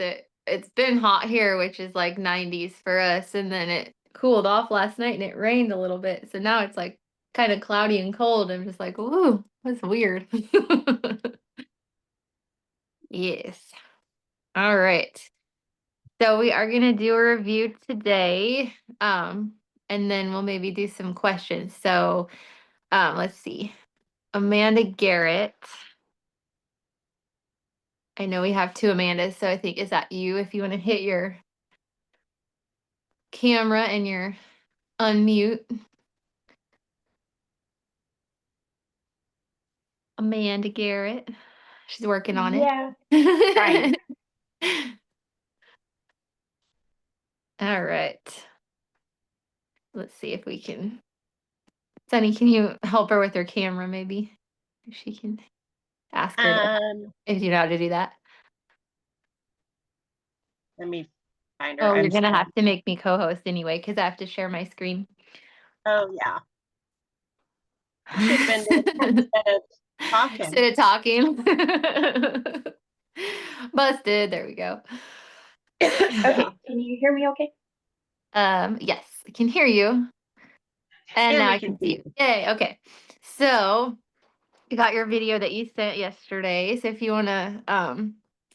It's been hot here, which is like 90s for us, and then it cooled off last night and it rained a little bit. So now it's like kind of cloudy and cold. I'm just like, ooh, that's weird. Yes. All right. So we are gonna do a review today. And then we'll maybe do some questions. So let's see. Amanda Garrett. I know we have two Amandas, so I think is that you if you want to hit your camera and your unmute. Amanda Garrett. She's working on it. Yeah, trying. All right. Let's see if we can. Sunny, can you help her with her camera maybe? If she can ask her to, Um, if you know how to do that. Let me find her. Oh, you're I'm gonna sorry. have to make me co-host anyway, because I have to share my screen. Oh yeah, you should have been doing that instead of talking. Instead of talking. Busted. There we go. Yeah, Okay, can you hear me okay? Yes, I can hear you. And and now we I can can see see. you. Yay, okay. So you got your video that you sent yesterday. So if you wanna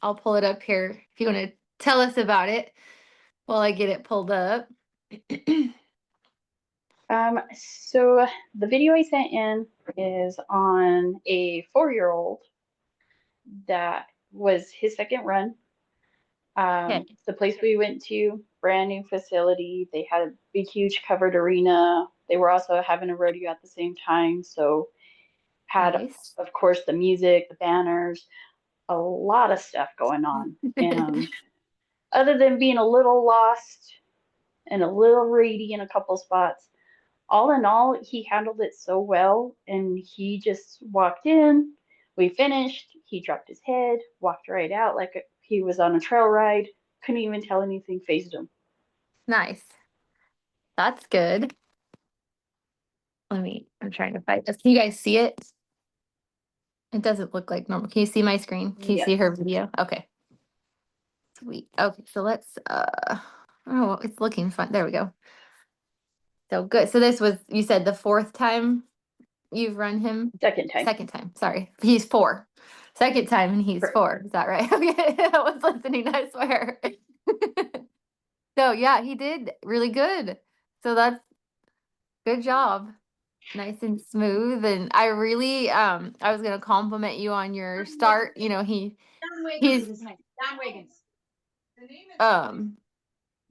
I'll pull it up here. If you wanna tell us about it while I get it pulled up. So the video I sent in is on a 4-year-old that was his second run. Okay. The place we went to, brand new facility. They had a big, huge covered arena. They were also having a rodeo at the same time. So had, Nice. of course, the music, the banners, a lot of stuff going on. And other than being a little lost and a little reedy in a couple spots, all in all, he handled it so well. And he just walked in. We finished. He dropped his head, walked right out like he was on a trail ride. Couldn't even tell anything phased him. Nice. That's good. I'm trying to find this. Can you guys see it? It doesn't look like normal. Can you see my screen? Can you see Yes. her video? Okay. Sweet. Okay, so let's oh, it's looking fun. There we go. So good. So this was, you said, the fourth time you've run him? Second time. Second time. Sorry. He's four. Second time and he's Correct. four. Is that right? Okay. I was listening, I swear. So yeah, he did really good. So that's good job. Nice and smooth. And I really I was gonna compliment you on your start. You know, he's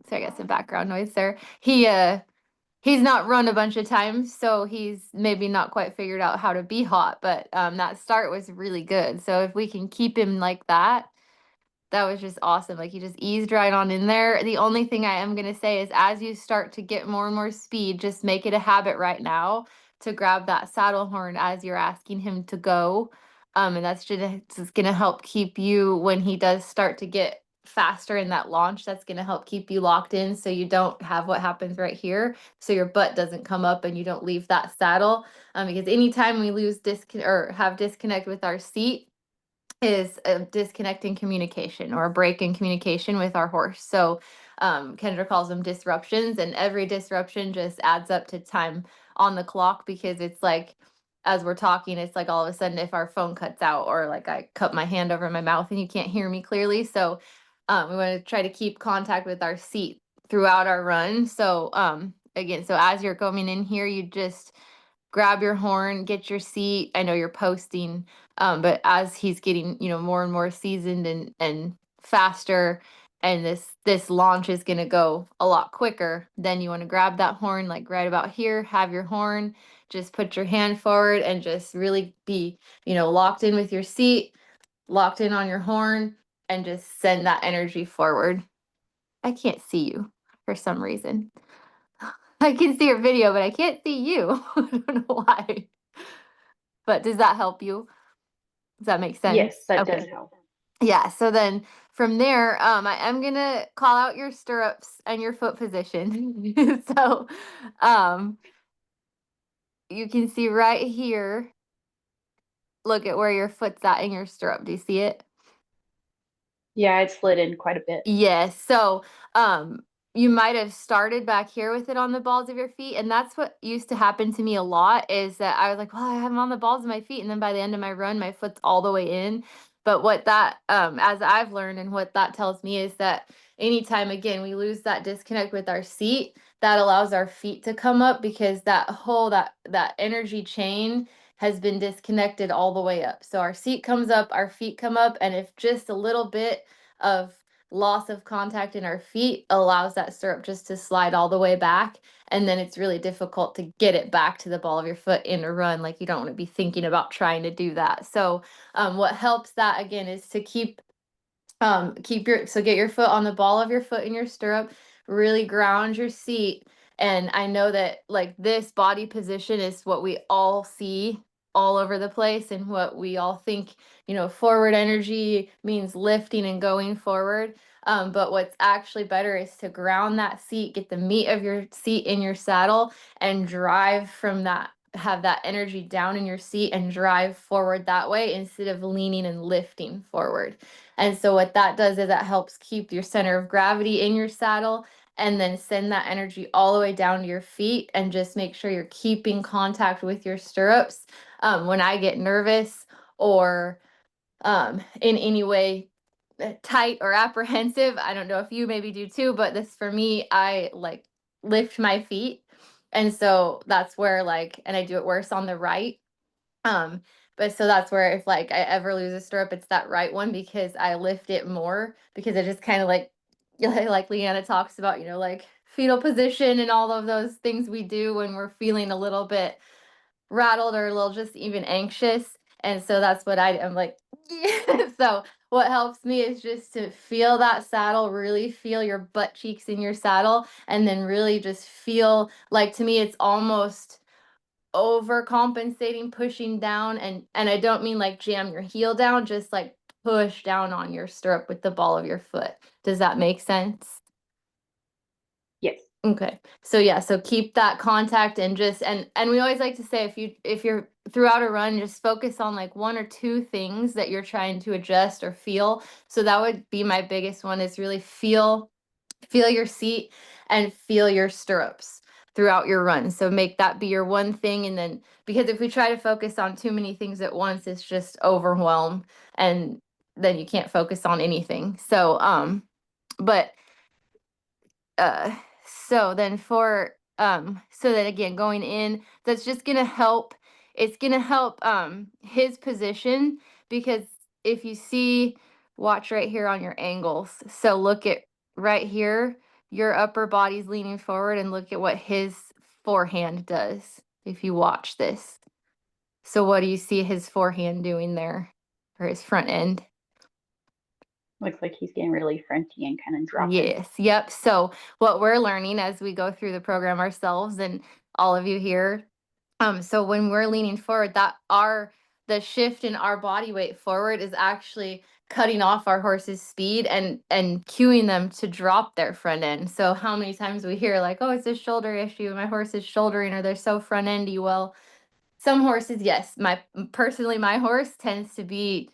so I got some background noise there. He's not run a bunch of times, so he's maybe not quite figured out how to be hot, but that start was really good. So if we can keep him like that, that was just awesome. Like he just eased right on in there. The only thing I am gonna say is as you start to get more and more speed, just make it a habit right now to grab that saddle horn as you're asking him to go. And that's just gonna help keep you when he does start to get faster in that launch. That's gonna help keep you locked in so you don't have what happens right here. So your butt doesn't come up and you don't leave that saddle. Because anytime we lose or have disconnect with our seat, is a disconnect in communication or a break in communication with our horse. So Kendra calls them disruptions, and every disruption just adds up to time on the clock because it's like as we're talking, it's like all of a sudden if our phone cuts out or like I cut my hand over my mouth and you can't hear me clearly. So we want to try to keep contact with our seat throughout our run. So again, so as you're going in here, you just grab your horn, get your seat. I know you're posting, but as he's getting, more and more seasoned and faster, and this launch is gonna go a lot quicker, then you want to grab that horn like right about here, have your horn, just put your hand forward and just really be, locked in with your seat, locked in on your horn, and just send that energy forward. I can't see you for some reason. I can see your video, but I can't see you. I don't know why. But does that help you? Does that make Yes, sense? that does Okay. help. Yeah. So then from there, I am gonna call out your stirrups and your foot position. So, um, you can see right here. Look at where your foot's at in your stirrup. Do you see it? Yeah, it slid in quite a bit. Yes. So, you might have started back here with it on the balls of your feet, and that's what used to happen to me a lot is that I was like, well, I have them on the balls of my feet, and then by the end of my run, my foot's all the way in. But what that, as I've learned, and what that tells me is that anytime again we lose that disconnect with our seat, that allows our feet to come up because that energy chain has been disconnected all the way up. So our seat comes up, our feet come up, and if just a little bit of loss of contact in our feet allows that stirrup just to slide all the way back, and then it's really difficult to get it back to the ball of your foot in a run. Like, you don't want to be thinking about trying to do that. So what helps that again is to get your foot on the ball of your foot in your stirrup, really ground your seat. And I know that like this body position is what we all see all over the place, and what we all think, forward energy means lifting and going forward. But what's actually better is to ground that seat, get the meat of your seat in your saddle, and drive from that, have that energy down in your seat and drive forward that way instead of leaning and lifting forward. And so what that does is that helps keep your center of gravity in your saddle, and then send that energy all the way down to your feet, and just make sure you're keeping contact with your stirrups. When I get nervous or in any way tight or apprehensive, I don't know if you maybe do too, but this for me, I like lift my feet. And so that's where and I do it worse on the right. um, but so that's where if like I ever lose a stirrup, it's that right one because I lift it more, because it just kind of like like Leanna talks about, like fetal position and all of those things we do when we're feeling a little bit rattled or a little just even anxious. And so that's what I'm like. So what helps me is just to feel that saddle, really feel your butt cheeks in your saddle, and then really just feel like, to me, it's almost overcompensating, pushing down, and I don't mean like jam your heel down, just like push down on your stirrup with the ball of your foot. Does that make sense? Yes. Okay. So yeah, so keep that contact, and just and we always like to say, if you're throughout a run, just focus on like one or two things that you're trying to adjust or feel. So that would be my biggest one, is really feel your seat and feel your stirrups throughout your run. So make that be your one thing. And then, because if we try to focus on too many things at once, it's just overwhelm, and then you can't focus on anything. So but uh so then so then again, going in, that's just gonna help. It's gonna help his position, because if you see, watch right here on your angles. So look at right here, your upper body's leaning forward, and look at what his forehand does if you watch this. So what do you see his forehand doing there, or his front end? Looks like he's getting really fronty and kind of dropping. Yes, yep. So what we're learning as we go through the program ourselves, and all of you here, so when we're leaning forward, the shift in our body weight forward is actually cutting off our horse's speed, and cueing them to drop their front end. So how many times we hear like, oh, it's a shoulder issue, my horse is shouldering, or they're so front endy. Well, some horses, yes. My horse tends to be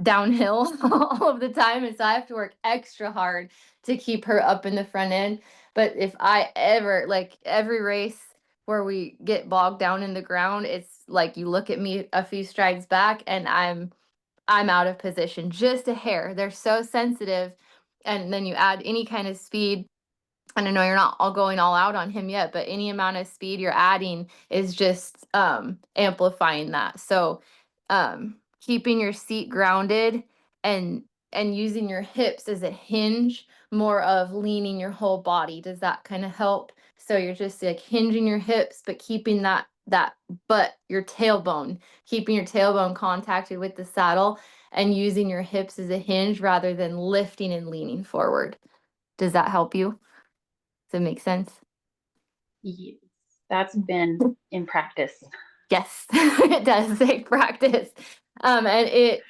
downhill all of the time, and so I have to work extra hard to keep her up in the front end. But if I ever, like every race where we get bogged down in the ground, it's like you look at me a few strides back, and I'm out of position just a hair. They're so sensitive, and then you add any kind of speed, and I know you're not all going all out on him yet, but any amount of speed you're adding is just amplifying that. So keeping your seat grounded, and using your hips as a hinge, more of leaning your whole body. Does that kind of help? So you're just like hinging your hips, but keeping that butt, your tailbone, keeping your tailbone contacted with the saddle, and using your hips as a hinge rather than lifting and leaning forward. Does that help you? Does it make sense? Yes, that's been in practice. Yes, it does take practice. And it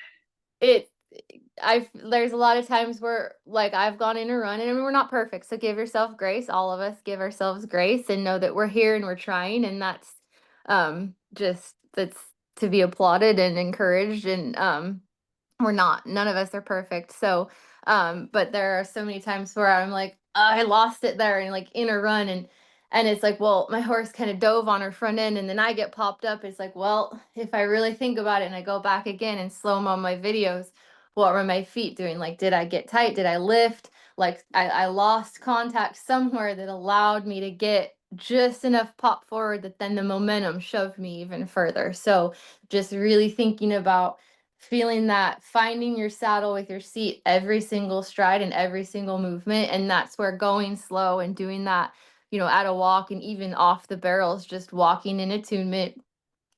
there's a lot of times where like I've gone in a run, and we're not perfect. So give yourself grace. All of us give ourselves grace, and know that we're here and we're trying, and that's just that's to be applauded and encouraged. And none of us are perfect. So But there are so many times where I'm like, I lost it there and like in a run, and it's like, well, my horse kind of dove on her front end and then I get popped up. It's like, well, if I really think about it and I go back again and slow mo my videos, what were my feet doing? Like, did I get tight? Did I lift? Like, I lost contact somewhere that allowed me to get just enough pop forward that then the momentum shoved me even further. So just really thinking about feeling that, finding your saddle with your seat every single stride and every single movement. And that's where going slow and doing that, at a walk and even off the barrels, just walking in attunement,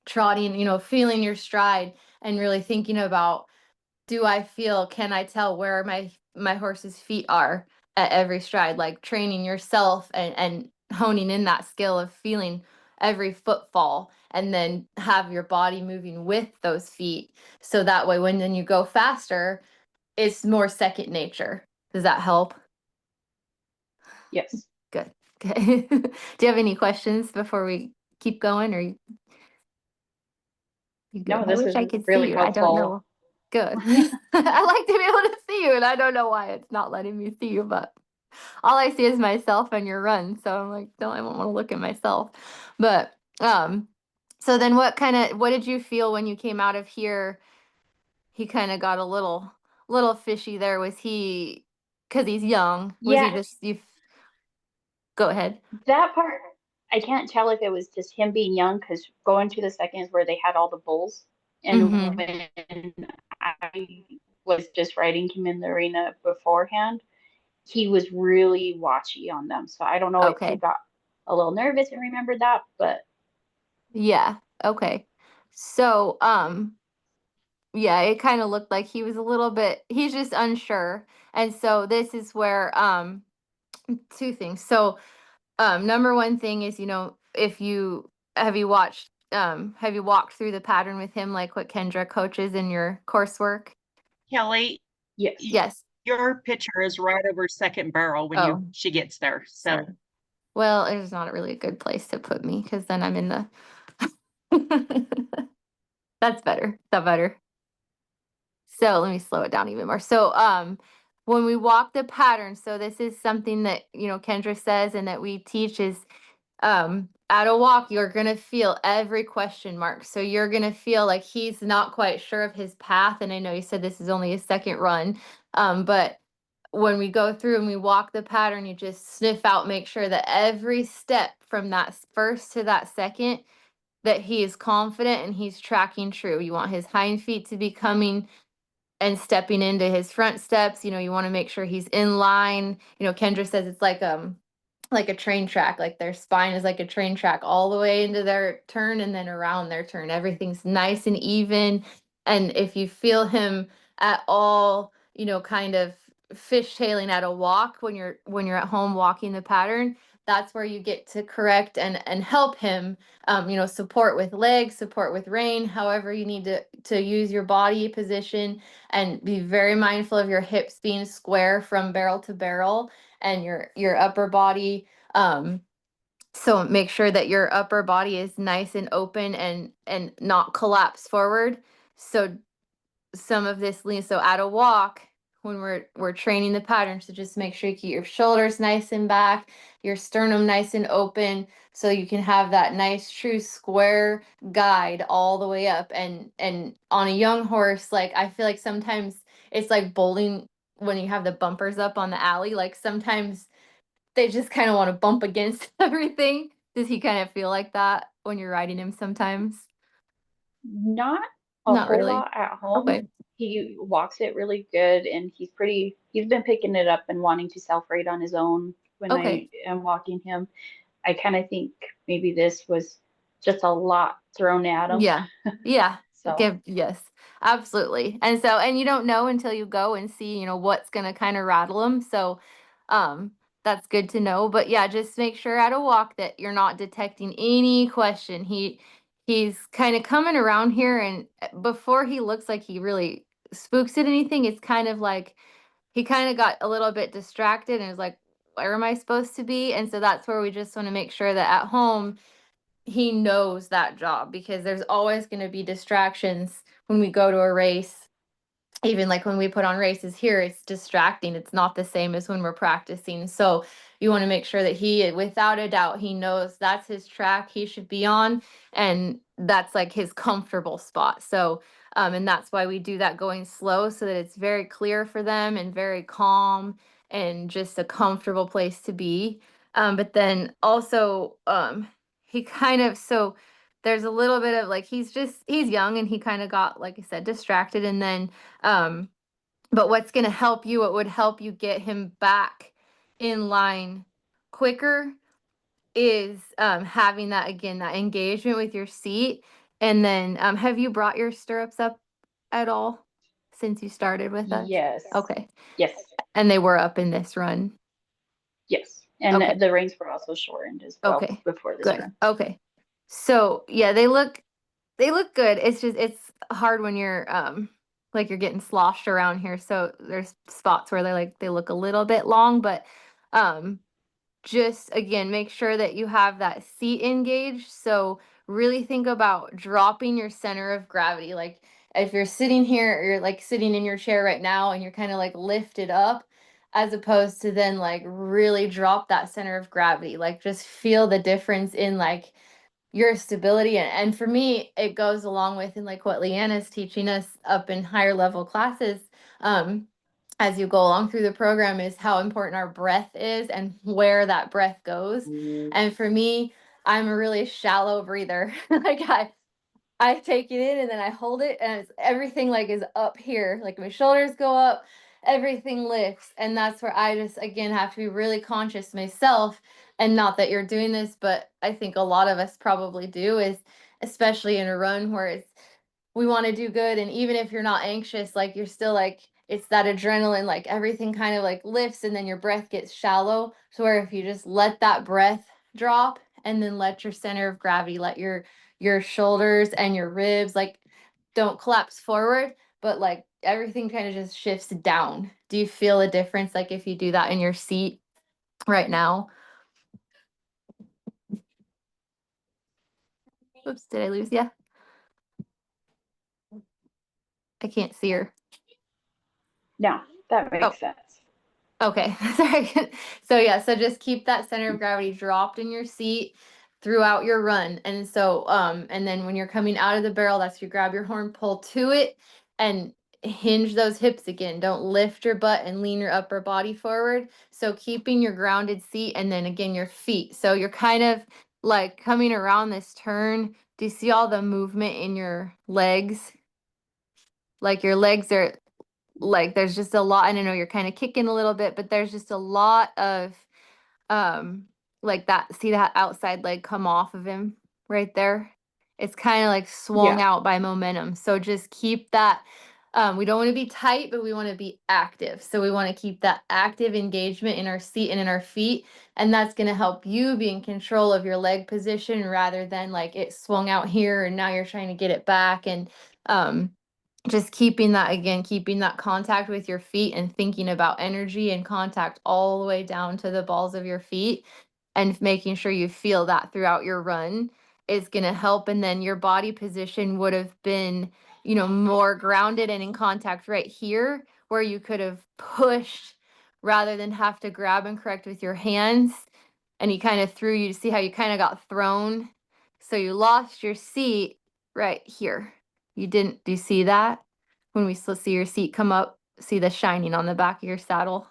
trotting, feeling your stride and really thinking about, can I tell where my horse's feet are at every stride, like training yourself and honing in that skill of feeling every footfall and then have your body moving with those feet. So that way, when then you go faster, it's more second nature. Does that help? Yes. Good. Okay. Do you have any questions before we keep going, or you good? No, I this wish is I could see really you. I don't helpful. know. Good. I like to be able to see you, and I don't know why it's not letting me see you, but all I see is myself and your run. So I'm like, no, I don't want to look at myself. But so then what did you feel when you came out of here? He kind of got a little fishy there. Was he, because he's young, was he Yeah, just you go ahead? that part, I can't tell if it was just him being young, because going to the seconds where they had all the bulls, and Mm-hmm. when I was just riding him in the arena beforehand, he was really watchy on them. So I don't know if he Okay. got a little nervous and remembered that, but Yeah. Okay. So, yeah, it kind of looked like he was a little bit, he's just unsure. And so this is where, two things. So, number one thing is, if you have you walked through the pattern with him, like what Kendra coaches in your coursework? Kelly, yes. Yes. your picture is right over second barrel when Oh, she gets there. sorry. So Well, it's not a really good place to put me because then I'm in the. That's better. That better. So let me slow it down even more. So when we walk the pattern, so this is something that Kendra says and that we teach is at a walk you're gonna feel every question mark. So you're gonna feel like he's not quite sure of his path. And I know you said this is only a second run, but when we go through and we walk the pattern, you just sniff out, make sure that every step from that first to that second, that he is confident and he's tracking true. You want his hind feet to be coming and stepping into his front steps. You want to make sure he's in line. Kendra says it's like a train track, like their spine is like a train track all the way into their turn and then around their turn. Everything's nice and even. And if you feel him at all, kind of fishtailing at a walk when you're at home walking the pattern, that's where you get to correct and help him, support with legs, support with rein, however you need to use your body position, and be very mindful of your hips being square from barrel to barrel and your upper body. So make sure that your upper body is nice and open and not collapse forward. So some of this lean. So at a walk, when we're training the pattern, so just make sure you keep your shoulders nice and back, your sternum nice and open, so you can have that nice true square guide all the way up. And on a young horse, like I feel like sometimes it's like bowling when you have the bumpers up on the alley. Like sometimes they just kind of want to bump against everything. Does he kind of feel like that when you're riding him sometimes? Not a Not whole really. lot at home. Okay. He walks it really good, and he's been picking it up and wanting to self-rate on his own when Okay. I am walking him. I kind of think maybe this was just a lot thrown at him. Yeah. Yeah. So Give yes. Absolutely. And you don't know until you go and see, what's gonna kind of rattle them. So that's good to know. But yeah, just make sure at a walk that you're not detecting any question. He's kind of coming around here, and before he looks like he really spooks at anything, it's kind of like he kind of got a little bit distracted and was like, where am I supposed to be? And so that's where we just want to make sure that at home he knows that job, because there's always going to be distractions when we go to a race. even like when we put on races here, it's distracting. It's not the same as when we're practicing. So you want to make sure that he, without a doubt, he knows that's his track he should be on, and that's like his comfortable spot. So, and that's why we do that going slow, so that it's very clear for them and very calm and just a comfortable place to be. But then also, he kind of, so there's a little bit of like, he's young and he kind of got, like I said, distracted. And then, um, but what's going to help you, what would help you get him back in line quicker is having that, again, that engagement with your seat. And then have you brought your stirrups up at all since you started with us? Yes. Okay. Yes. And they were up in this run. Yes. And Okay. the reins were also shortened as well Okay. before this Good. run. Okay. So yeah, they look good. It's just, it's hard when you're like you're getting sloshed around here. So there's spots where they look a little bit long, but um just again, make sure that you have that seat engaged. So really think about dropping your center of gravity. Like if you're sitting here, or you're like sitting in your chair right now and you're kind of like lifted up, as opposed to then like really drop that center of gravity. Like just feel the difference in like your stability. And for me, it goes along with, and like what Leanna's teaching us up in higher level classes, um, as you go along through the program, is how important our breath is and where that breath goes. And for me, I'm a really shallow breather. Like I take it in and then I hold it, and it's everything like is up here. Like my shoulders go up, everything lifts. And that's where I just again have to be really conscious myself. And not that you're doing this, but I think a lot of us probably do, is especially in a run where it's, we want to do good. And even if you're not anxious, like you're still like, it's that adrenaline, like everything kind of like lifts and then your breath gets shallow. So where if you just let that breath drop and then let your center of gravity, let your shoulders and your ribs like don't collapse forward, but like everything kind of just shifts down. Do you feel a difference like if you do that in your seat right now? Oops, did I lose you? I can't see her. No, that Oh, makes sense. okay. Sorry. So yeah, so just keep that center of gravity dropped in your seat throughout your run. And so and then when you're coming out of the barrel, that's you grab your horn, pull to it, and hinge those hips again. Don't lift your butt and lean your upper body forward. So keeping your grounded seat, and then again your feet. So you're kind of like coming around this turn. Do you see all the movement in your legs? Like your legs are like, there's just a lot. I don't know, you're kind of kicking a little bit, but there's just a lot of um like that. See that outside leg come off of him right there? It's kind of like swung Yeah. out by momentum. So just keep that. We don't want to be tight, but we want to be active. So we want to keep that active engagement in our seat and in our feet. And that's going to help you be in control of your leg position, rather than like it swung out here and now you're trying to get it back. And um just keeping that, again, keeping that contact with your feet and thinking about energy and contact all the way down to the balls of your feet, and making sure you feel that throughout your run is going to help. And then your body position would have been, more grounded and in contact right here, where you could have pushed rather than have to grab and correct with your hands. And he kind of threw, you see how you kind of got thrown. So you lost your seat right here. You didn't, do you see that? When we still see your seat come up, see the shining on the back of your saddle.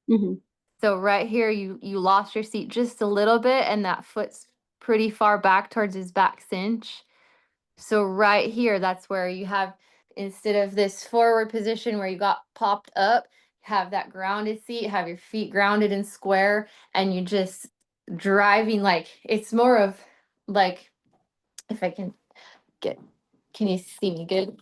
Hmm. So right here, you lost your seat just a little bit, and that foot's pretty far back towards his back cinch. So right here, that's where you have, instead of this forward position where you got popped up, have that grounded seat, have your feet grounded and square, and you just driving, like it's more of like, if I can get, can you see me good?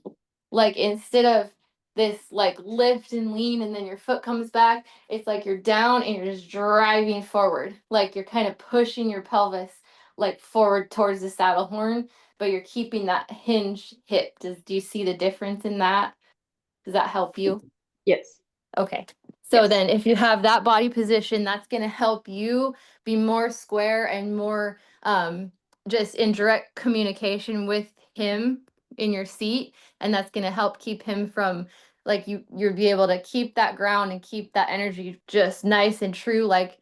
Like instead of this like lift and lean and then your foot comes back, it's like you're down and you're just driving forward. Like you're kind of pushing your pelvis like forward towards the saddle horn, but you're keeping that hinge hip. Do you see the difference in that? Does that help you? Yes. Okay. So Yes. then if you have that body position, that's going to help you be more square and more just in direct communication with him in your seat, and that's going to help keep him from like you'll be able to keep that ground and keep that energy just nice and true, like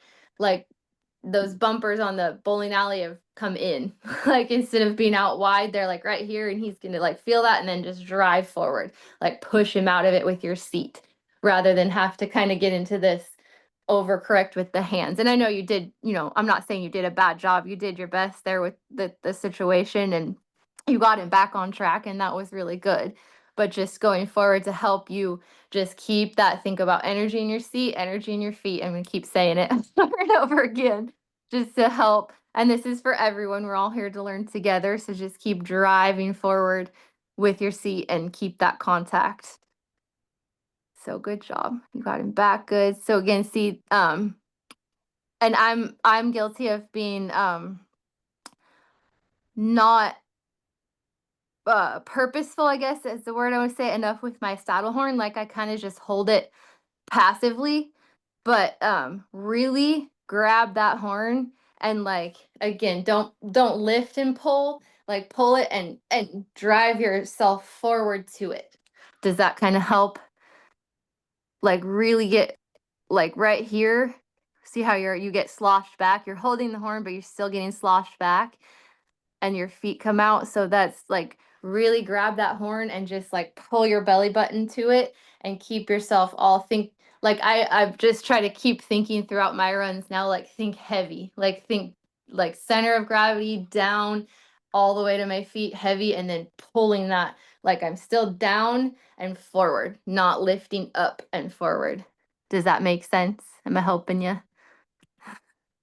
those bumpers on the bowling alley have come in. Like instead of being out wide, they're like right here, and he's gonna like feel that and then just drive forward, like push him out of it with your seat, rather than have to kind of get into this overcorrect with the hands. And I know you did, I'm not saying you did a bad job. You did your best there with the situation, and you got him back on track, and that was really good. But just going forward to help you just keep that, think about energy in your seat, energy in your feet. I'm going to keep saying it over and over again just to help. And this is for everyone. We're all here to learn together. So just keep driving forward with your seat and keep that contact. So good job. You got him back good. So again, see, and I'm guilty of being not purposeful, I guess is the word I would say, enough with my saddle horn. Like I kind of just hold it passively, but really grab that horn and like again, don't lift and pull, like pull it and drive yourself forward to it. Does that kind of help? Like really get like right here. See how you get sloshed back? You're holding the horn, but you're still getting sloshed back, and your feet come out. So that's like really grab that horn and just like pull your belly button to it and keep yourself all think like I've just tried to keep thinking throughout my runs now, like think heavy, like think like center of gravity down all the way to my feet heavy, and then pulling that like I'm still down and forward, not lifting up and forward. Does that make sense? Am I helping you?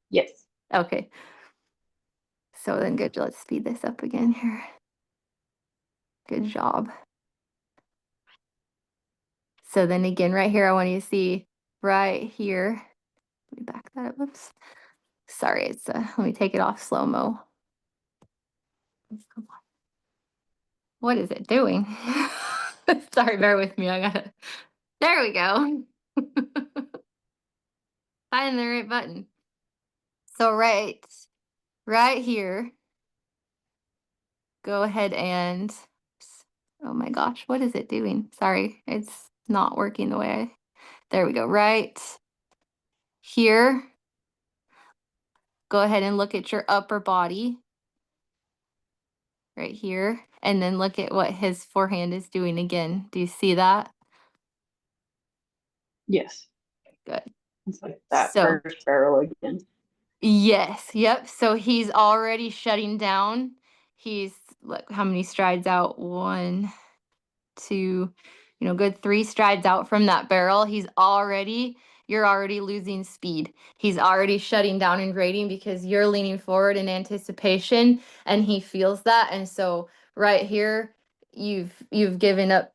Yes. Okay. So then good, let's speed this up again here. Good job. So then again, right here, I want you to see right here. Let me back that up. Oops. Sorry, it's let me take it off slow-mo. Come on. What is it doing? Sorry, bear with me. I gotta. There we go. Find the right button. So right here, go ahead and, oh my gosh, what is it doing? Sorry, it's not working the way there we go. Right here, go ahead and look at your upper body right here, and then look at what his forehand is doing again. Do you see that? Yes. Good. It's like that So first barrel again. yes, yep. So he's already shutting down. He's look how many strides out? 1, 2, good 3 strides out from that barrel. You're already losing speed. He's already shutting down and grading because you're leaning forward in anticipation, and he feels that. And so right here, you've given up,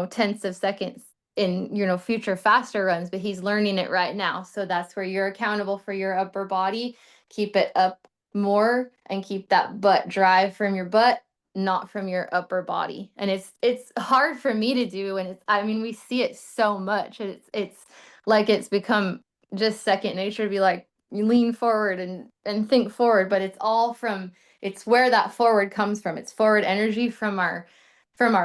tenths of seconds in, future faster runs, but he's learning it right now. So that's where you're accountable for your upper body. Keep it up more and keep that butt drive from your butt, not from your upper body. And it's hard for me to do, and we see it so much. It's like it's become just second nature to be like you lean forward and think forward, but it's where that forward comes from. It's forward energy from our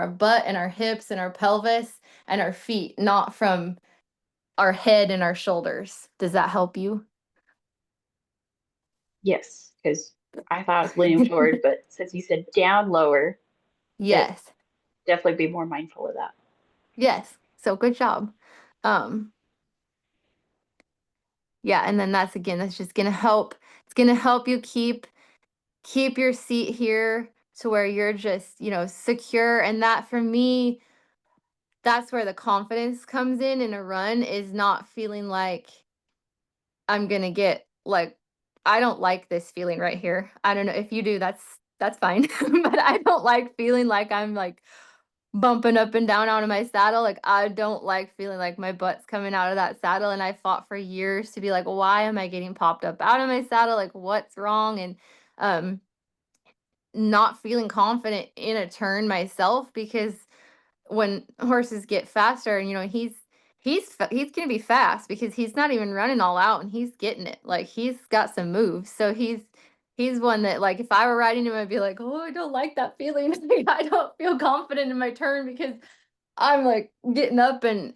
butt and our hips and our pelvis and our feet, not from our head and our shoulders. Does that help you? Yes, because I thought I was leaning forward, but since you said down lower, it Yes. definitely be more mindful of that. Yes. So good job. Yeah, and then that's just gonna help. It's gonna help you keep your seat here to where you're just, secure. And that for me, that's where the confidence comes in a run, is not feeling like I'm gonna get like I don't like this feeling right here. I don't know if you do, that's fine. But I don't like feeling like I'm like bumping up and down out of my saddle. Like I don't like feeling like my butt's coming out of that saddle. And I fought for years to be like, why am I getting popped up out of my saddle? Like what's wrong? And um not feeling confident in a turn myself, because when horses get faster, and he's gonna be fast because he's not even running all out, and he's getting it. Like he's got some moves. So He's one that, like, if I were riding him, I'd be like, oh, I don't like that feeling. Like, I don't feel confident in my turn because I'm like getting up and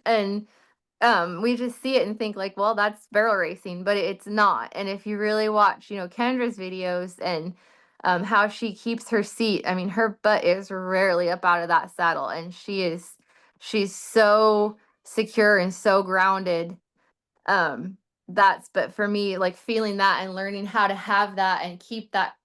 we just see it and think like, well, that's barrel racing, but it's not. And if you really watch, Kendra's videos and how she keeps her seat, I mean, her butt is rarely up out of that saddle, and she's so secure and so grounded. But for me, like feeling that and learning how to have that and keep that,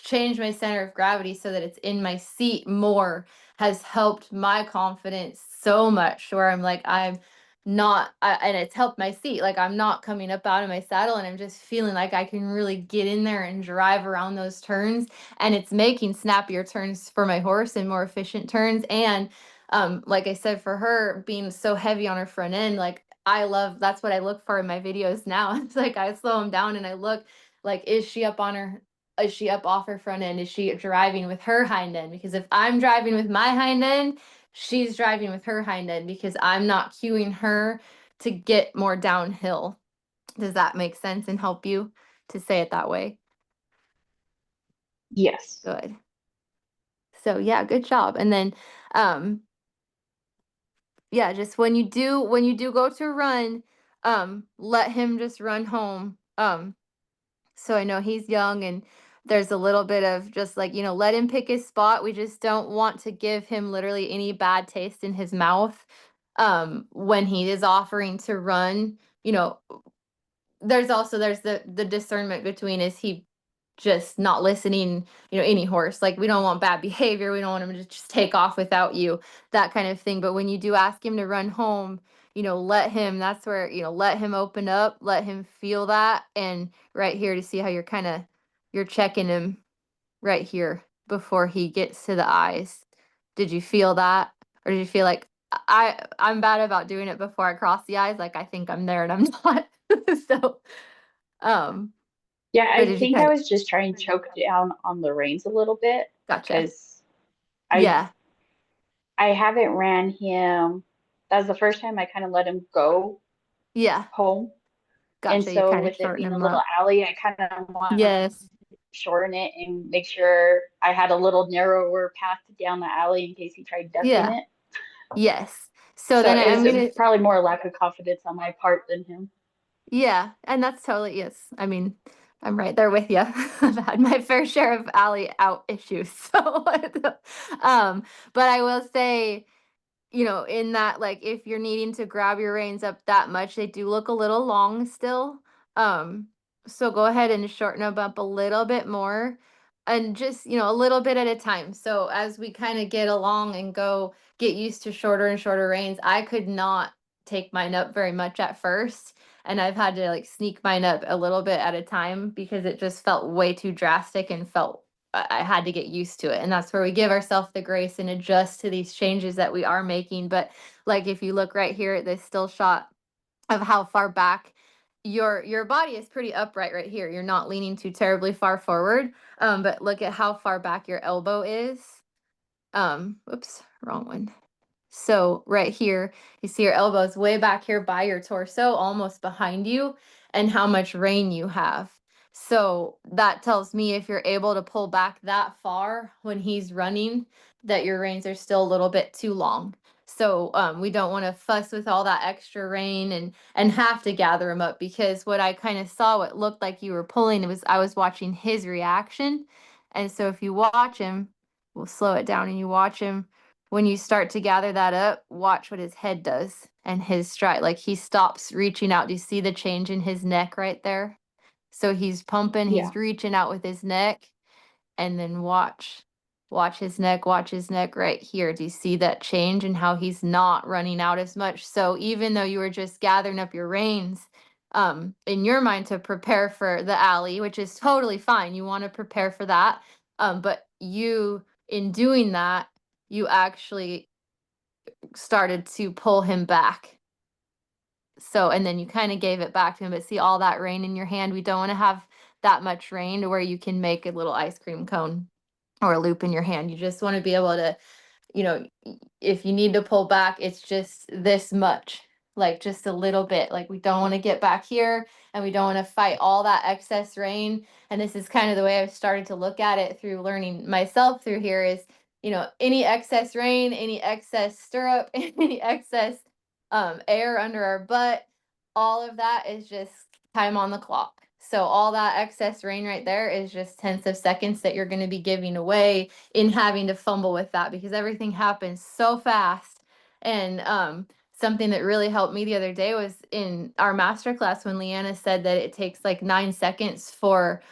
change my center of gravity so that it's in my seat more, has helped my confidence so much, where I'm like, I'm not and it's helped my seat, like I'm not coming up out of my saddle, and I'm just feeling like I can really get in there and drive around those turns, and it's making snappier turns for my horse and more efficient turns. And like I said, for her being so heavy on her front end, like that's what I look for in my videos now. It's like I slow them down and I look, like, is she up off her front end? Is she driving with her hind end? Because if I'm driving with my hind end, she's driving with her hind end, because I'm not cueing her to get more downhill. Does that make sense and help you to say it that way? Yes. Good. So yeah, good job. And then um yeah, just when you do go to run, let him just run home. So I know he's young, and there's a little bit of just like, let him pick his spot. We just don't want to give him literally any bad taste in his mouth when he is offering to run. You know, there's the discernment between, is he just not listening, any horse. Like, we don't want bad behavior. We don't want him to just take off without you, that kind of thing. But when you do ask him to run home, that's where, let him open up, let him feel that. And right here, to see how you're checking him right here before he gets to the eyes. Did you feel that? Or did you feel like, I'm bad about doing it before I cross the eyes? Like, I think I'm there and I'm not. So, um, Yeah, but I did you think I kind of, was just trying to choke down on the reins a little bit gotcha. because I Yeah. I haven't ran him. That was the first time I kind of let him go Yeah. home. And Gotcha. You so kind of with it shorten being a them little up. alley, I kind of wanted Yes. to shorten it and make sure I had a little narrower path down the alley in case he tried ducking Yeah. it. Yes. So So then it I'm was gonna, probably more lack of confidence on my part than him. yeah, and that's totally, yes. I mean, I'm right there with you. I've had my fair share of alley out issues. So, but I will say, in that, like, if you're needing to grab your reins up that much, they do look a little long still. Um, so go ahead and shorten them up a little bit more, and just, a little bit at a time. So as we kind of get along and get used to shorter and shorter reins, I could not take mine up very much at first. And I've had to like sneak mine up a little bit at a time because it just felt way too drastic and felt I had to get used to it. And that's where we give ourselves the grace and adjust to these changes that we are making. But like, if you look right here at this still shot of how far back your body is, pretty upright right here. You're not leaning too terribly far forward. But look at how far back your elbow is. Oops, wrong one. So right here, you see your elbows way back here by your torso, almost behind you, and how much rein you have. So that tells me, if you're able to pull back that far when he's running, that your reins are still a little bit too long. So we don't want to fuss with all that extra rein and have to gather them up, because what I kind of saw, what looked like you were pulling, it was, I was watching his reaction. And so if you watch him, we'll slow it down, and you watch him, when you start to gather that up, watch what his head does and his stride. Like, he stops reaching out. Do you see the change in his neck right there? So he's pumping, Yeah. he's reaching out with his neck, and then watch his neck right here. Do you see that change and how he's not running out as much? So even though you were just gathering up your reins, in your mind, to prepare for the alley, which is totally fine. You want to prepare for that. But in doing that, you actually started to pull him back. So, and then you kind of gave it back to him, but see all that rain in your hand? We don't want to have that much rain to where you can make a little ice cream cone or a loop in your hand. You just want to be able to, if you need to pull back, it's just this much. like just a little bit. Like we don't want to get back here and we don't want to fight all that excess rain. And this is kind of the way I've started to look at it through learning myself through here is, any excess rain, any excess stirrup, any excess air under our butt, all of that is just time on the clock. So all that excess rain right there is just tenths of seconds that you're going to be giving away in having to fumble with that because everything happens so fast. And something that really helped me the other day was in our master class when Leanna said that it takes like 9 seconds for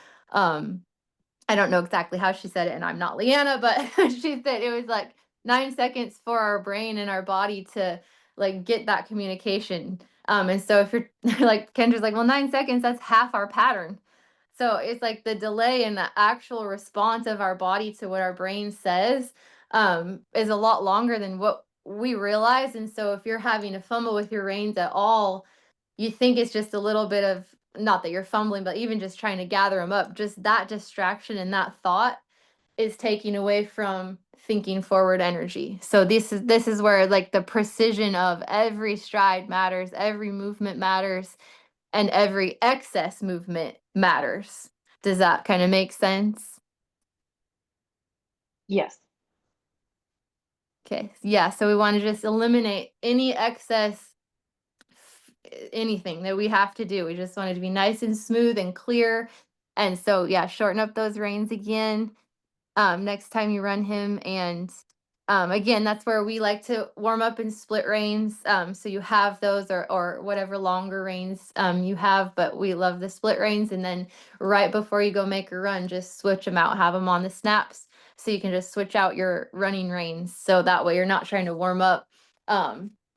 I don't know exactly how she said it, and I'm not Leanna, but she said it was like 9 seconds for our brain and our body to like get that communication. And so if you're like Kendra's like, well, 9 seconds, that's half our pattern. So it's like the delay in the actual response of our body to what our brain says is a lot longer than what we realize. And so if you're having to fumble with your reins at all, you think it's just a little bit of not that you're fumbling, but even just trying to gather them up, just that distraction and that thought is taking away from thinking forward energy. So this is where like the precision of every stride matters, every movement matters, and every excess movement matters. Does that kind of make sense? Yes. Okay. Yeah, so we want to just eliminate any excess anything that we have to do. We just want it to be nice and smooth and clear. And so, yeah, shorten up those reins again next time you run him. And again, that's where we like to warm up in split reins. So you have those or whatever longer reins you have, but we love the split reins. And then right before you go make a run, just switch them out, have them on the snaps. So you can just switch out your running reins. So that way you're not trying to warm up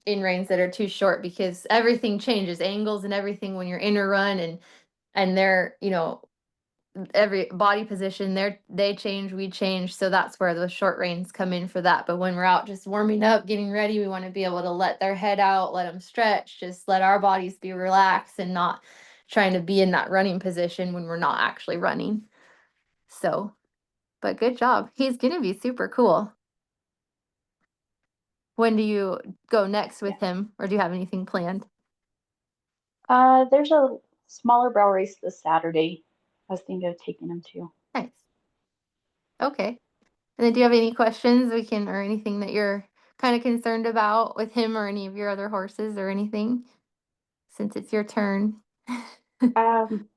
in reins that are too short because everything changes angles and everything when you're in a run and they're, every body position they change, we change, so that's where those short reins come in for that. But when we're out just warming up, getting ready, we want to be able to let their head out, let them stretch, just let our bodies be relaxed and not trying to be in that running position when we're not actually running. So, but good job, he's gonna be super cool. When do you go next with him, or do you have anything planned? There's a smaller barrel race this Saturday. I was thinking of taking him to. Nice. Okay. And then do you have any questions we can, or anything that you're kind of concerned about with him or any of your other horses or anything, since it's your turn? Um,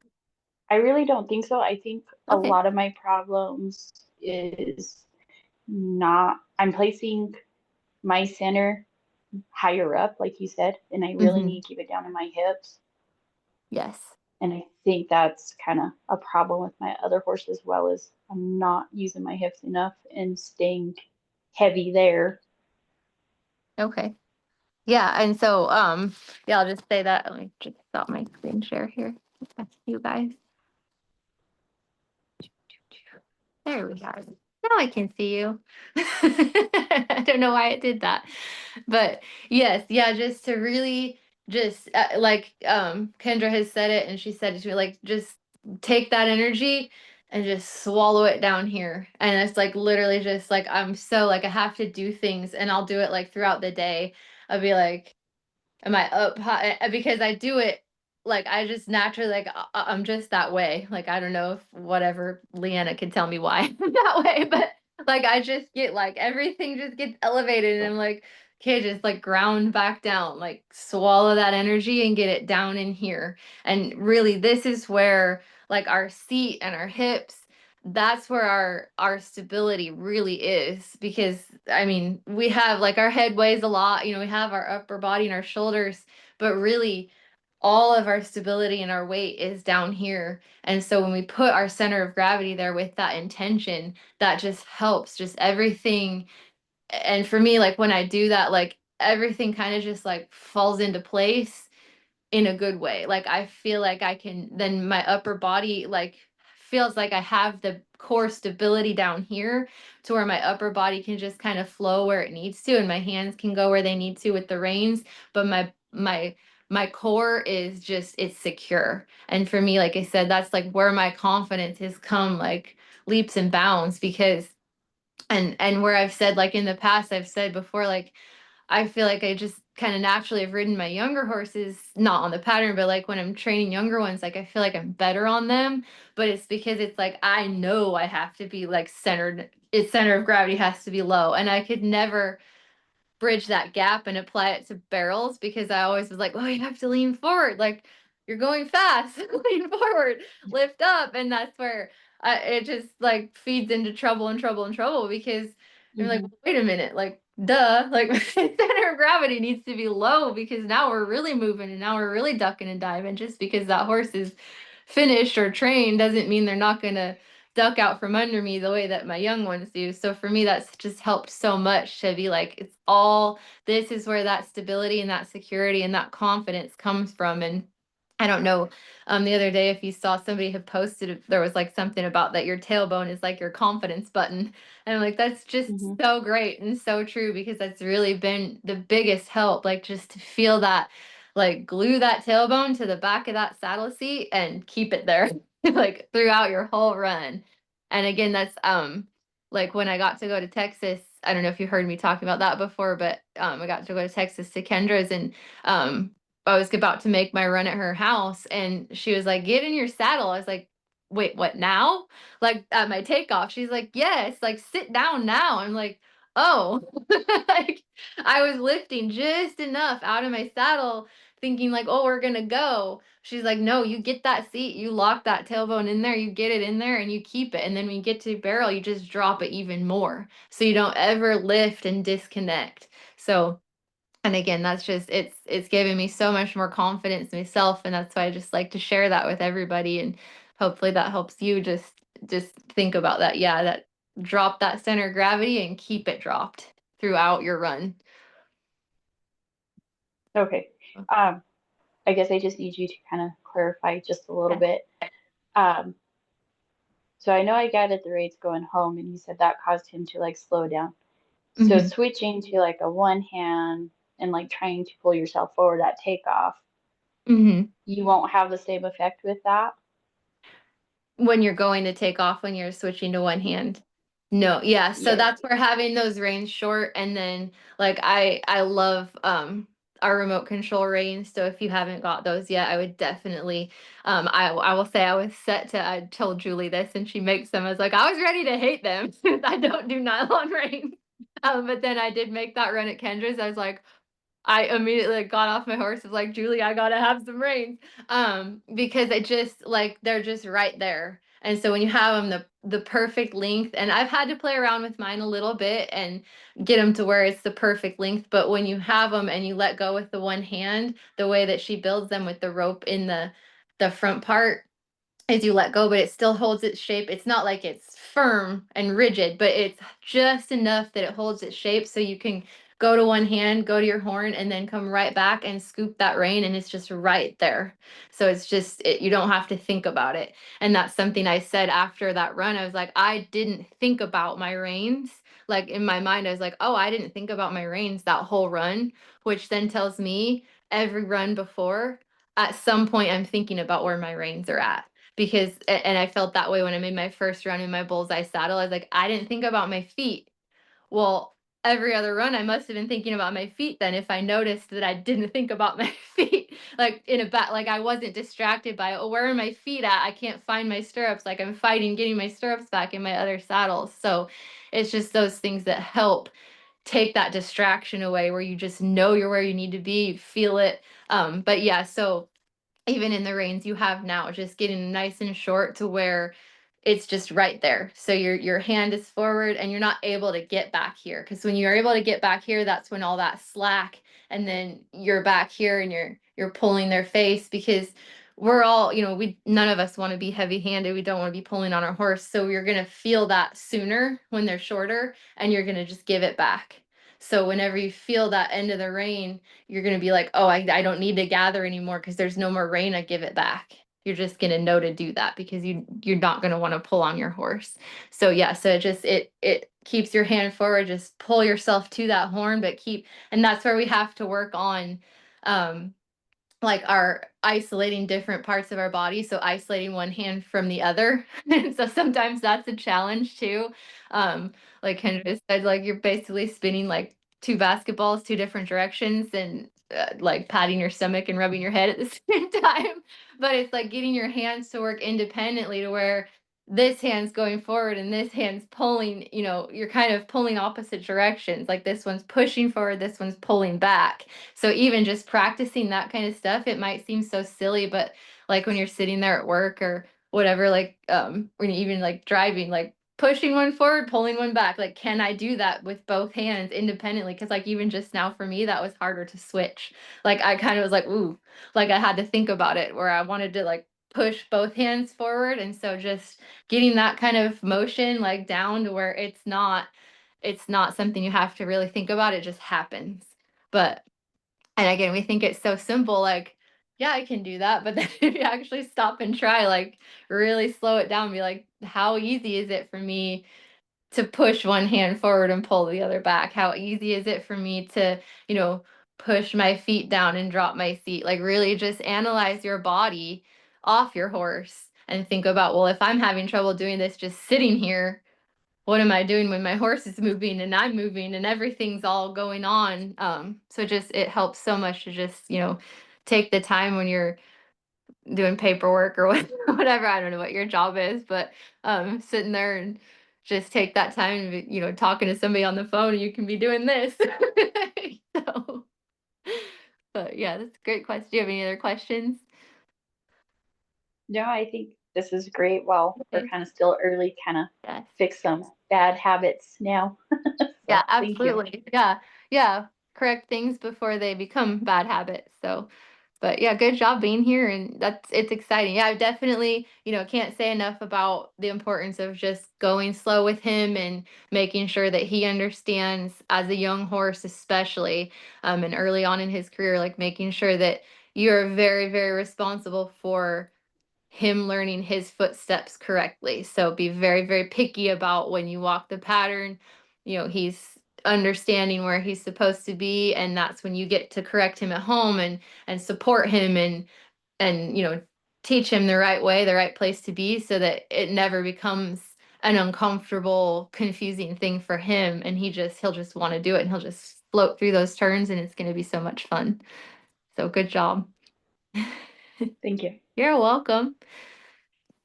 I really don't think so. I think a Okay. lot of my problems is not, I'm placing my center higher up, like you said, and I really Mm-hmm. need to keep it down in my hips. Yes. And I think that's kind of a problem with my other horse as well, is I'm not using my hips enough and staying heavy there. Okay. Yeah. And so, yeah, I'll just say that. Let me just stop my screen share here. That's you guys. There we are. Now I can see you. I don't know why it did that. But yes, yeah, just to really just like Kendra has said it and she said it to me, like just take that energy and just swallow it down here. And it's like literally just like I'm so like I have to do things and I'll do it like throughout the day. I'll be like, am I up high? Because I do it like I just naturally like I'm just that way. Like I don't know if whatever Leanna could tell me why I'm that way, but like I just get like everything just gets elevated and I'm like, okay, just like ground back down, like swallow that energy and get it down in here. And really this is where like our seat and our hips, that's where our stability really is. Because I mean we have like our head weighs a lot, we have our upper body and our shoulders, but really all of our stability and our weight is down here. And so when we put our center of gravity there with that intention, that just helps just everything. And for me, like when I do that, like everything kind of just like falls into place in a good way. Like I feel like I can then my upper body like feels like I have the core stability down here to where my upper body can just kind of flow where it needs to and my hands can go where they need to with the reins, but my core is just it's secure. And for me, like I said, that's like where my confidence has come like leaps and bounds because and where I've said like in the past I've said before like I feel like I just kind of naturally have ridden my younger horses, not on the pattern, but like when I'm training younger ones, like I feel like I'm better on them. But it's because it's like I know I have to be like centered. Its center of gravity has to be low, and I could never bridge that gap and apply it to barrels because I always was like, oh, you have to lean forward. Like you're going fast, lean forward, lift up. And that's where it just like feeds into trouble and trouble and trouble because I'm like, Mhm. wait a minute, like, duh, like my center of gravity needs to be low because now we're really moving and now we're really ducking and diving. Just because that horse is finished or trained doesn't mean they're not going to duck out from under me the way that my young ones do. So for me, that's just helped so much to be like, it's all, this is where that stability and that security and that confidence comes from. And I don't know, the other day, if you saw somebody had posted, there was like something about that your tailbone is like your confidence button. And I'm like, that's just Mhm. so great and so true because that's really been the biggest help, like just to feel that, like glue that tailbone to the back of that saddle seat and keep it there like throughout your whole run. And again, that's like when I got to go to Texas, I don't know if you heard me talking about that before, but I got to go to Texas to Kendra's and um I was about to make my run at her house and she was like, get in your saddle. I was like, wait, what now? Like at my takeoff. She's like, yes, like sit down now. I'm like, oh, like I was lifting just enough out of my saddle, thinking like, oh, we're gonna go. She's like, no, you get that seat, you lock that tailbone in there, you get it in there and you keep it. And then when you get to barrel, you just drop it even more. So you don't ever lift and disconnect. So and again, that's just it's given me so much more confidence in myself. And that's why I just like to share that with everybody. And hopefully that helps you just think about that. Yeah, that drop that center of gravity and keep it dropped throughout your run. Okay. Um, I guess I just need you to kind of clarify just a little Yeah. bit. Um, so I know I guided the rates going home, and you said that caused him to like slow down. So Mhm. switching to like a one hand and like trying to pull yourself forward at takeoff, Mhm. you won't have the same effect with that. When you're going to take off when you're switching to one hand. No, yeah. So Yes. that's where having those reins short and then like I love our remote control reins. So if you haven't got those yet, I would definitely I will say I was set to I told Julie this and she makes them. I was like, I was ready to hate them. I don't do nylon reins. But then I did make that run at Kendra's. I was like, I immediately got off my horse, was like, Julie, I gotta have some reins. Because it just like they're just right there. And so when you have them the perfect length, and I've had to play around with mine a little bit and get them to where it's the perfect length. But when you have them and you let go with the one hand, the way that she builds them with the rope in the front part, as you let go, but it still holds its shape. It's not like it's firm and rigid, but it's just enough that it holds its shape so you can go to one hand, go to your horn, and then come right back and scoop that rein, and it's just right there. So it's just you don't have to think about it. And that's something I said after that run. I was like, I didn't think about my reins. Like in my mind, I was like, oh, I didn't think about my reins that whole run, which then tells me every run before, at some point, I'm thinking about where my reins are at because and I felt that way when I made my first run in my bullseye saddle. I was like, I didn't think about my feet. Well, every other run I must have been thinking about my feet then if I noticed that I didn't think about my feet. Like in a bat like I wasn't distracted by, oh, where are my feet at? I can't find my stirrups. Like I'm fighting getting my stirrups back in my other saddles. So it's just those things that help take that distraction away where you just know you're where you need to be, you feel it. But yeah, so even in the reins you have now, just getting nice and short to where it's just right there. So your hand is forward and you're not able to get back here. Because when you're able to get back here, that's when all that slack and then you're back here and you're pulling their face because we're all, we none of us want to be heavy handed. We don't want to be pulling on our horse. So you're gonna feel that sooner when they're shorter and you're gonna just give it back. So whenever you feel that end of the rein, you're going to be like, oh, I don't need to gather anymore because there's no more rain. I give it back. You're just going to know to do that because you're not going to want to pull on your horse. So yeah, so it keeps your hand forward. Just pull yourself to that horn, but and that's where we have to work on, like our isolating different parts of our body. So isolating one hand from the other. And so sometimes that's a challenge too. Like Kendra said, like you're basically spinning like two basketballs, two different directions, and like patting your stomach and rubbing your head at the same time. But it's like getting your hands to work independently to where this hand's going forward and this hand's pulling, you're kind of pulling opposite directions. Like this one's pushing forward, this one's pulling back. So even just practicing that kind of stuff, it might seem so silly, but like when you're sitting there at work or whatever, like when you even like driving, like pushing one forward, pulling one back. Like, can I do that with both hands independently? Because like even just now for me, that was harder to switch. Like I kind of was like, ooh, like I had to think about it where I wanted to like push both hands forward. And so just getting that kind of motion like down to where it's not something you have to really think about. It just happens. But and again, we think it's so simple, like, yeah, I can do that. But then if you actually stop and try, like, really slow it down, be like, how easy is it for me to push one hand forward and pull the other back? How easy is it for me to, push my feet down and drop my seat? Like, really just analyze your body off your horse and think about, well, if I'm having trouble doing this just sitting here, what am I doing when my horse is moving and I'm moving and everything's all going on? So just it helps so much to just, take the time when you're doing paperwork or whatever. I don't know what your job is, but sitting there and just take that time, talking to somebody on the phone, you can be doing this. So, but yeah, that's a great question. Do you have any other questions? No, I think this is great. Well, we're Okay. kind of still early, kind of Yes. fix some bad habits now. Yeah, So thank you. absolutely. Yeah. Yeah. Correct things before they become bad habits. So, but yeah, good job being here. And it's exciting. Yeah, I definitely, can't say enough about the importance of just going slow with him and making sure that he understands as a young horse, especially, and early on in his career, like making sure that you're very, very responsible for him learning his footsteps correctly. So be very, very picky about when you walk the pattern. He's understanding where he's supposed to be, and that's when you get to correct him at home and support him and teach him the right way, the right place to be, so that it never becomes an uncomfortable, confusing thing for him. And he'll just want to do it, and he'll just float through those turns, and it's going to be so much fun. So good job. Thank you. You're welcome.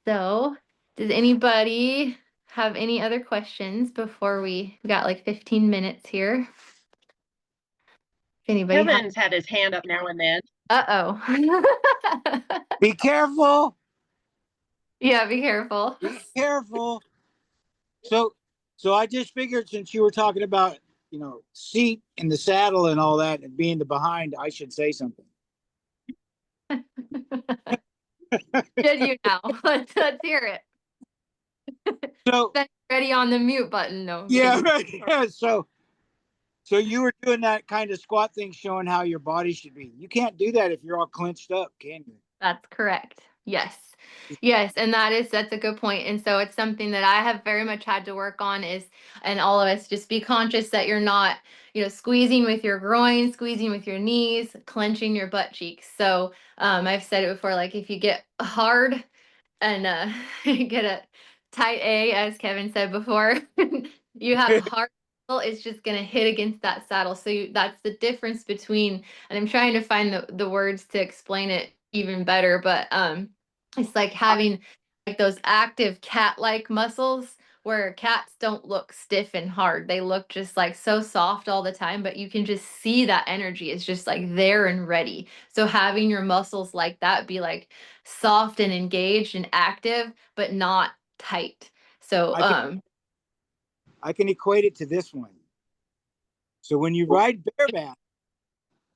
So, does anybody have any other questions before we got like 15 minutes here? If anybody has, Kevin's had his hand up now and then. uh-oh. Be careful. Yeah, be careful. Be careful. So, so I just figured since you were talking about, seat in the saddle and all that and being the behind, I should say something. Did you now? Let's hear it. So, Then ready on the mute button. No, I'm yeah, kidding. right. Yeah. So you were doing that kind of squat thing, showing how your body should be. You can't do that if you're all clenched up, can you? That's correct. Yes. Yes, and that's a good point. And so it's something that I have very much had to work on and all of us just be conscious that you're not, squeezing with your groin, squeezing with your knees, clenching your butt cheeks. So I've said it before, like if you get hard and get a tight A, as Kevin said before, you have a hard it's just going to hit against that saddle. So that's the difference between, and I'm trying to find the words to explain it even better, but it's like having like those active cat-like muscles where cats don't look stiff and hard. They look just like so soft all the time, but you can just see that energy is just like there and ready. So having your muscles like that be like soft and engaged and active, but not tight. So I can equate it to this one. So when you ride bareback,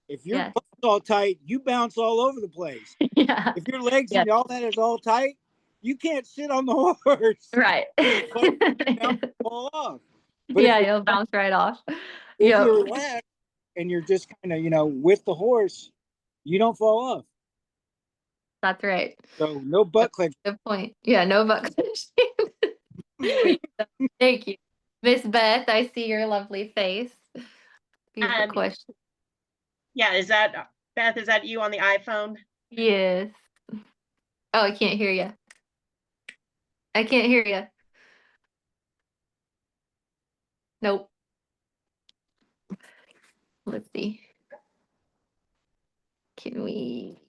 if your yes. butt's all tight, you bounce all over the place. Yeah. If your legs Yeah. and all that is all tight, you can't sit on the horse. Right. Like you bounce and fall off. But Yeah, you'll bounce right off. if Yep. you're relaxed and you're just kind of, with the horse, you don't fall off. That's right. So no butt clench. Good point. Yeah, no butt clenching. Thank you. Miss Beth, I see your lovely face. Beautiful Um, question. yeah, Beth, is that you on the iPhone? Yes. Oh, I can't hear you. I can't hear you. Nope. Let's see. Can we?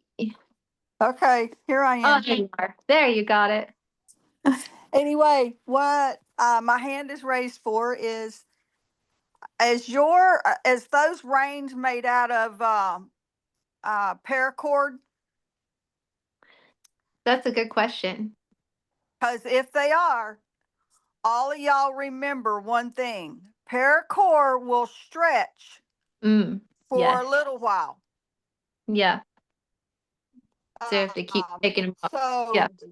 Okay, here I Oh, am. there you are. There, you got it. Anyway, what my hand is raised for is is those reins made out of paracord? That's a good question. Because if they are, all of y'all remember one thing: paracord will stretch Mm, for yes. a little while. Yeah. So you have to keep taking them up. Yeah. So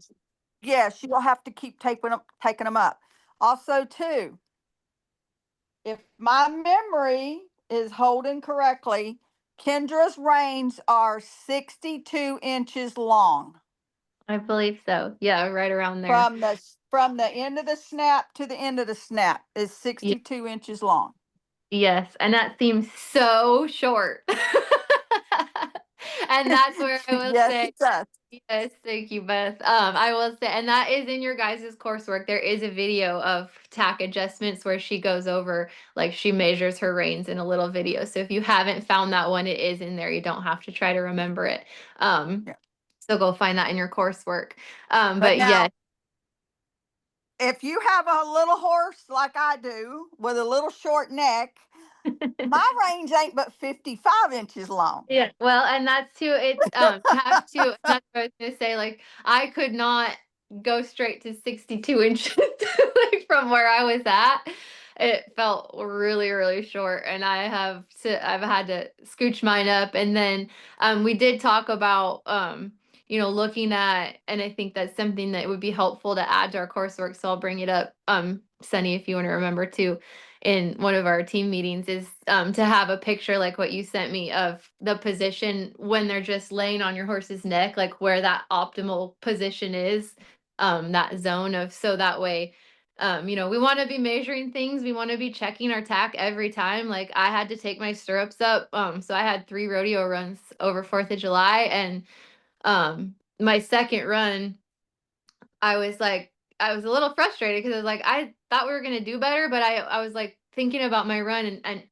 yes, you'll have to keep taking them up. Also, too, if my memory is holding correctly, Kendra's reins are 62 inches long I believe so. Yeah, right around there. from the end of the snap to the end of the snap is Yeah. 62 inches long. Yes, and that seems so short. And that's where I will Yes, say, it does. yes, thank you, Beth. I will say, and that is in your guys' coursework. There is a video of tack adjustments where she goes over, like she measures her reins in a little video. So if you haven't found that one, it is in there. You don't have to try to remember it. Yeah. So go find that in your coursework. But But now, yeah. if you have a little horse like I do with a little short neck, my reins ain't but 55 inches long. Yeah, well, and that's too, it's you have to, that's what I was gonna say, like I could not go straight to 62 inches like from where I was at. It felt really, really short, and I've had to scooch mine up. And then we did talk about looking at, and I think that's something that would be helpful to add to our coursework, so I'll bring it up, Sunny, if you want to remember too, in one of our team meetings, is to have a picture like what you sent me of the position when they're just laying on your horse's neck, like where that optimal position is, that zone of, so that way, we want to be measuring things. We want to be checking our tack every time. Like I had to take my stirrups up. So I had 3 rodeo runs over 4th of July, and my second run, I was a little frustrated because I was like, I thought we were gonna do better, but I was like thinking about my run, and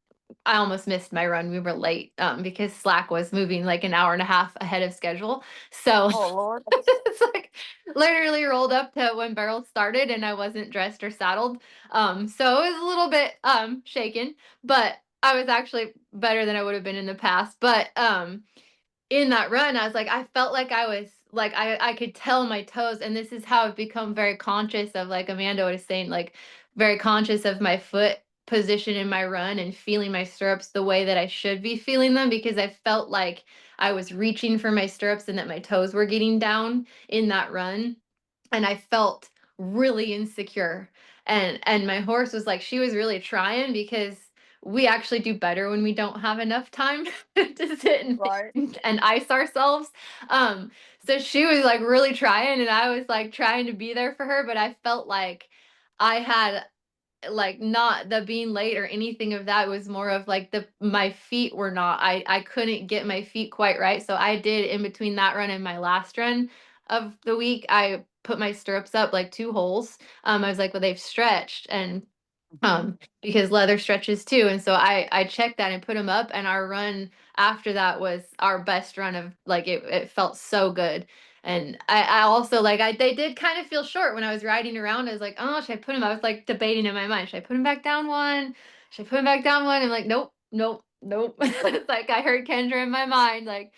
I almost missed my run. We were late because Slack was moving like an hour and a half ahead of schedule. So Oh, Lord. it's like literally rolled up to when barrel started, and I wasn't dressed or saddled. So it was a little bit shaken, but I was actually better than I would have been in the past. But in that run, I was like, I felt like I was like, I could tell my toes. And this is how I've become very conscious of, like Amanda was saying, like very conscious of my foot position in my run and feeling my stirrups the way that I should be feeling them, because I felt like I was reaching for my stirrups and that my toes were getting down in that run. And I felt really insecure. And my horse was like, she was really trying, because we actually do better when we don't have enough time to sit Right. and ice ourselves. Um, so she was like really trying, and I was like trying to be there for her, but I felt like I had, like, not the being late or anything of that. It was more of like my feet were not, I couldn't get my feet quite right. So I did, in between that run and my last run of the week, I put my stirrups up like 2 holes. I was like, well, they've stretched, and because leather stretches too. And so I checked that and put them up, and our run after that was our best run of, like, it felt so good. And I also, like, they did kind of feel short when I was riding around. I was like, oh, should I put them? I was like debating in my mind, should I put them back down one? Should I put them back down one? I'm like, nope, nope, nope. It's like I heard Kendra in my mind, like,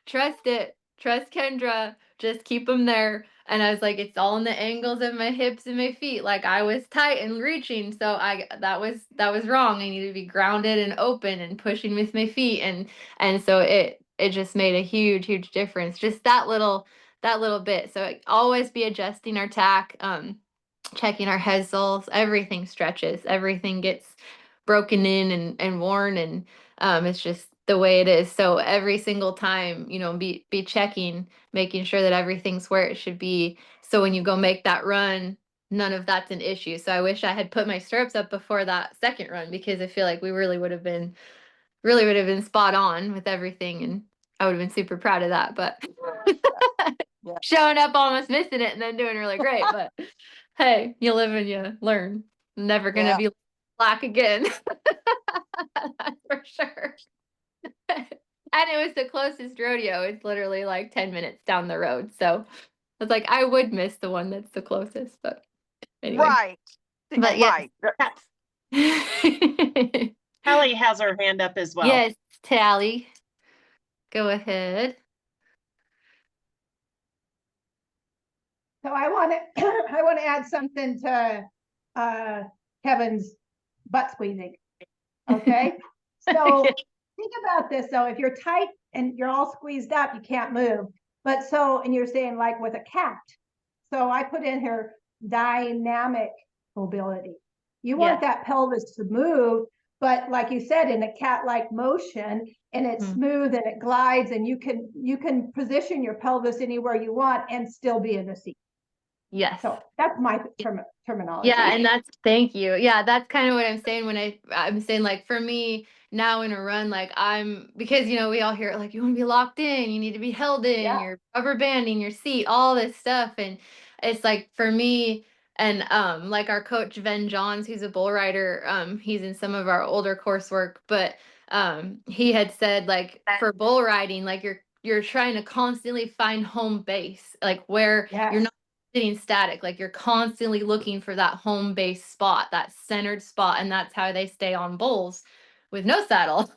trust it, trust Kendra, just keep them there. And I was like, it's all in the angles of my hips and my feet. Like I was tight and reaching. So that was wrong. I needed to be grounded and open and pushing with my feet. And so it just made a huge, huge difference. Just that little bit. So always be adjusting our tack, checking our head soles, everything stretches, everything gets broken in and worn, and it's just the way it is. So every single time, be checking, making sure that everything's where it should be. So when you go make that run, none of that's an issue. So I wish I had put my stirrups up before that second run, because I feel like we really would have been spot on with everything, and I would have been super proud of that. But Yeah. showing up almost missing it and then doing really great. But hey, you live and you learn. Never gonna Yeah. be black again. For sure. And it was the closest rodeo. It's literally like 10 minutes down the road. So I was like, I would miss the one that's the closest, but anyway. Right. But yes. Right. Kelly has her hand up as well. Yes, Tally. Go ahead. So I want to I want to add something to Kevin's butt squeezing. Okay. So think about this though. If you're tight and you're all squeezed up, you can't move. But so, and you're saying like with a cat. So I put in here dynamic mobility. You want that pelvis to move, but like you said, in a cat-like motion, and it's smooth and it glides, and you can position your pelvis anywhere you want and still be in the seat. Yes. So that's my terminology. Yeah, and that's thank you. Yeah, that's kind of what I'm saying when I'm saying like for me now in a run, like because we all hear it like you want to be locked in, you need to be held in, Yeah. you're rubber banding your seat, all this stuff. And it's like for me and like our coach Ven Johns, who's a bull rider, he's in some of our older coursework, but he had said like for bull riding, like you're trying to constantly find home base, like where you're not sitting static, like you're constantly looking for that home base spot, that centered spot, and that's how they stay on bulls with no saddle,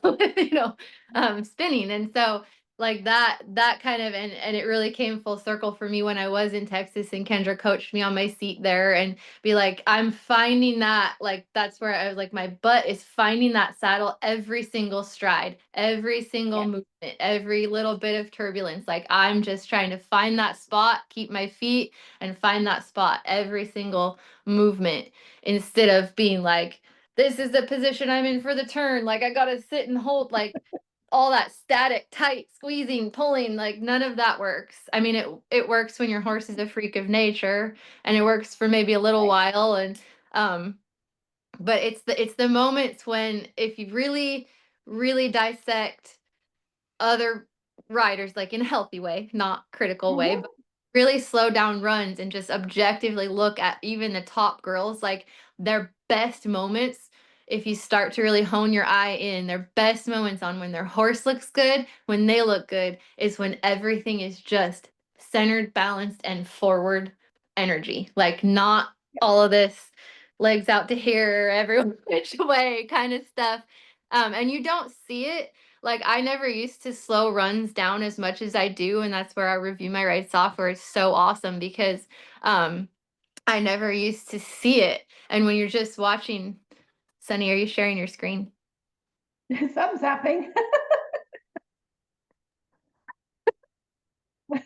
spinning. And so like that kind of and it really came full circle for me when I was in Texas and Kendra coached me on my seat there and be like, I'm finding that, like that's where I was like, my butt is finding that saddle every single stride, every single movement, every little bit of turbulence. Like I'm just trying to find that spot, keep my feet and find that spot every single movement instead of being like, this is the position I'm in for the turn. Like I gotta sit and hold, like all that static, tight, squeezing, pulling, like none of that works. I mean, it works when your horse is a freak of nature and it works for maybe a little while. And but it's the moments when if you really, really dissect other riders, like in a healthy way, not critical way, but really slow down runs and just objectively look at even the top girls, like their best moments. If you start to really hone your eye in, their best moments on when their horse looks good, when they look good, is when everything is just centered, balanced, and forward energy. Like not all of this legs out to here, every which way kind of stuff. And you don't see it. Like I never used to slow runs down as much as I do, and that's where I review my ride software is so awesome because I never used to see it. And when you're just watching, Sunny, are you sharing your screen? Something's happening. I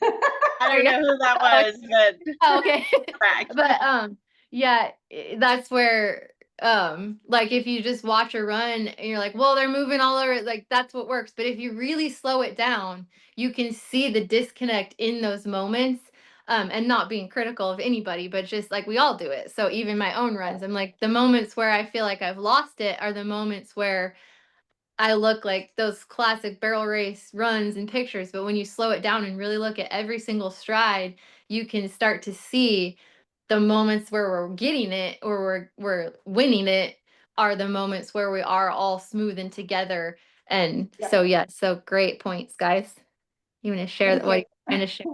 don't know who that was, but Oh, okay. correct. But yeah, that's where like if you just watch a run and you're like, well, they're moving all over, like that's what works. But if you really slow it down, you can see the disconnect in those moments. And not being critical of anybody, but just like we all do it. So even my own runs, I'm like the moments where I feel like I've lost it are the moments where I look like those classic barrel race runs and pictures, but when you slow it down and really look at every single stride, you can start to see the moments where we're getting it or we're winning it are the moments where we are all smooth and together. And so yeah, so great points, guys. You want to share that what you're trying to share?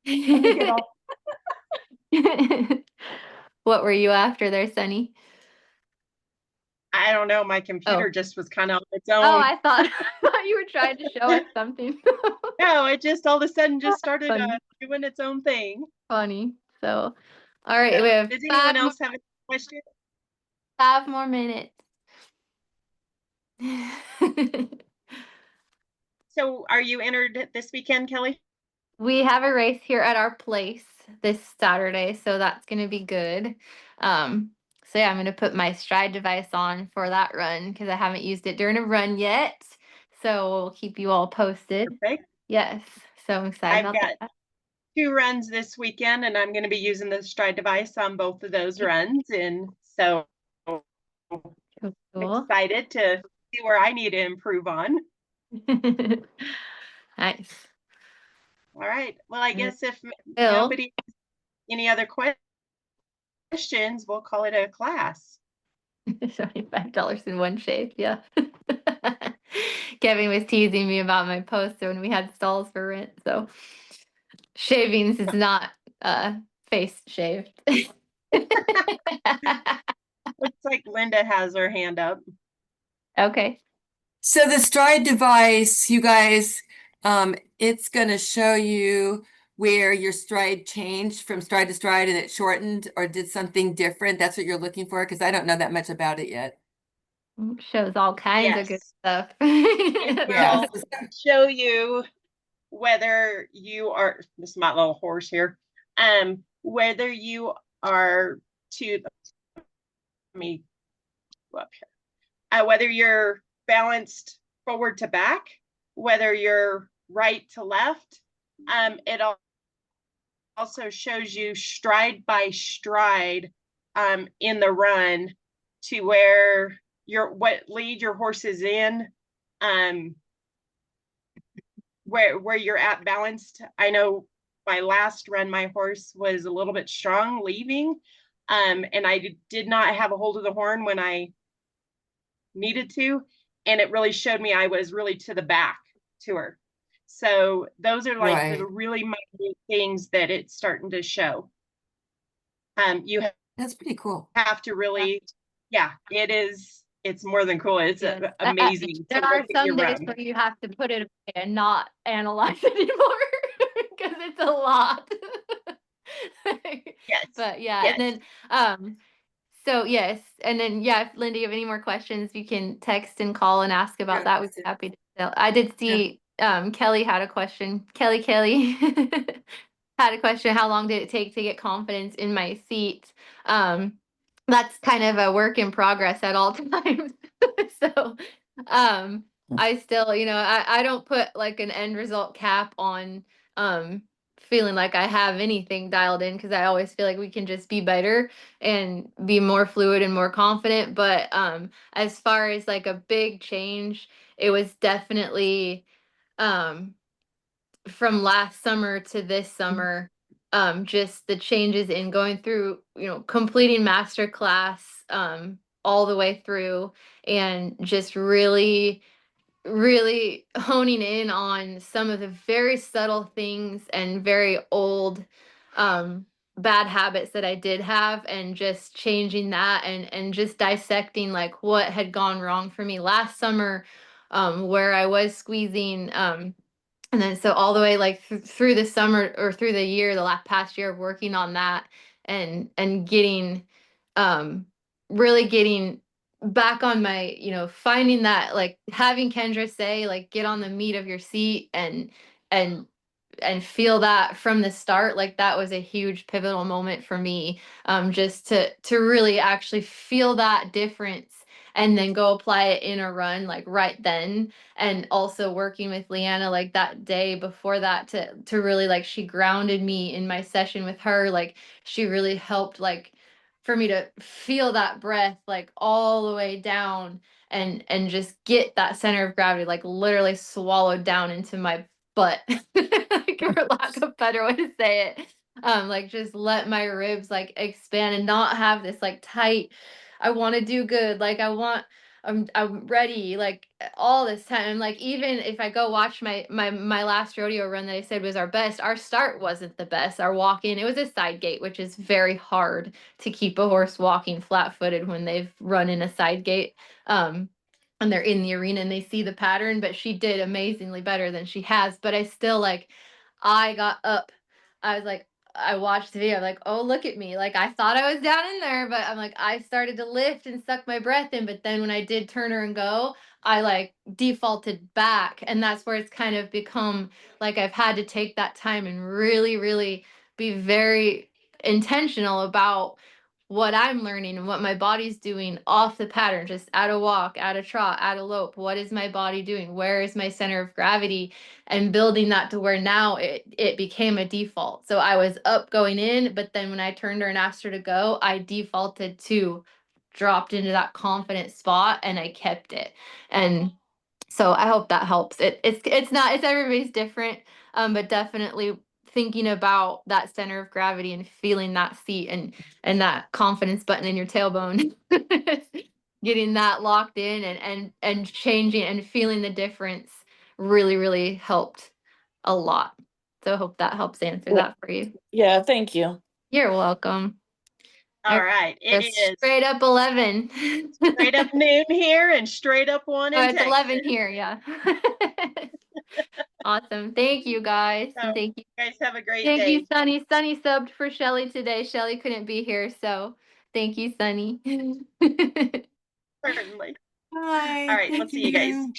Let me get off. What were you after there, Sunny? I don't know. My computer just was kind of on its own. Oh, I thought you were trying to show us something. No, it just all of a sudden just started Funny. doing its own thing. Funny. So, all right, So, we have does anyone else have a question? 5 more minutes. So are you entered this weekend, Kelly? We have a race here at our place this Saturday, so that's going to be good. So yeah, I'm going to put my stride device on for that run because I haven't used it during a run yet. So we'll keep you all posted. Perfect. Yes, so I'm excited I've about got that. 2 runs this weekend, and I'm going to be using the stride device on both of those runs. And so Cool. I'm excited to see where I need to improve on. Nice. All right. Well, I guess if Bill. nobody has any other questions, we'll call it a class. $75 in one shave, yeah. Kevin was teasing me about my post when we had stalls for rent. So shavings is not face shaved. Looks like Linda has her hand up. Okay. So the stride device, you guys, it's going to show you where your stride changed from stride to stride and it shortened or did something different. That's what you're looking for, because I don't know that much about it yet. Shows all kinds of good Yes. stuff. It Yeah. will show you whether you are, this is my little horse here, whether you are to, let me go up here, whether you're balanced forward to back, whether you're right to left. It also shows you stride by stride in the run to where what lead your horse is in, where you're at balanced. I know my last run, my horse was a little bit strong leaving, and I did not have a hold of the horn when I needed to, and it really showed me I was really to the back to her. So those are like Right. the really minute things that it's starting to show. You That's pretty cool. have to really, yeah, it is. It's more than cool. It's Yes. amazing There to are look at some your days run. where you have to put it away and not analyze anymore because it's a lot. Yes. But yeah, Yes. and then so yes, and then yeah, if Linda, you have any more questions, you can text and call and ask about Yeah, that. We'd be happy to. I did see Kelly had a question. Kelly had a question. How long did it take to get confidence in my seat? That's kind of a work in progress at all times. So I still, I don't put like an end result cap on feeling like I have anything dialed in, because I always feel like we can just be better and be more fluid and more confident. But as far as like a big change, it was definitely um from last summer to this summer, just the changes in going through, completing master class all the way through, and just really really honing in on some of the very subtle things and very old bad habits that I did have, and just changing that, and just dissecting like what had gone wrong for me last summer, where I was squeezing, and then so all the way like through the summer or through the year, the last past year of working on that, and getting really getting back on my, finding that, like having Kendra say like get on the meat of your seat, and and feel that from the start. Like that was a huge pivotal moment for me, just to really actually feel that difference, and then go apply it in a run like right then. And also working with Leanna like that day before that, to really, like, she grounded me in my session with her. Like she really helped, like, for me to feel that breath like all the way down, and just get that center of gravity like literally swallowed down into my butt, like, for lack of a better way to say it. Like just let my ribs like expand, and not have this like tight, I want to do good, like I'm ready, like all this time. Like even if I go watch my last rodeo run that I said was our best, our start wasn't the best. Our walk in, it was a side gate, which is very hard to keep a horse walking flat footed when they've run in a side gate. And they're in the arena and they see the pattern, but she did amazingly better than she has. But I still, like, I got up. I was like, I watched the video, like, oh, look at me. Like, I thought I was down in there, but I'm like, I started to lift and suck my breath in. But then when I did turn her and go, I like defaulted back. And that's where it's kind of become like I've had to take that time and really, really be very intentional about what I'm learning and what my body's doing off the pattern, just at a walk, at a trot, at a lope. What is my body doing? Where is my center of gravity? And building that to where now it became a default. So I was up going in, but then when I turned her and asked her to go, I defaulted to dropped into that confident spot, and I kept it. And so I hope that helps. It's not, it's everybody's different, but definitely thinking about that center of gravity and feeling that seat, and that confidence button in your tailbone getting that locked in and changing and feeling the difference really helped a lot. So I hope that helps answer that for you. Yeah, thank you. You're welcome. All right, it It's is straight up 11. straight up noon here and straight up 1 Oh, in it's 11 Texas. here, yeah. Awesome. Thank you guys. So And thank you. you guys have a great Thank day. you, Sunny. Sunny subbed for Shelly today. Shelly couldn't be here, so thank you, Sunny. Certainly. Bye. All right, we'll Thank see you guys. you.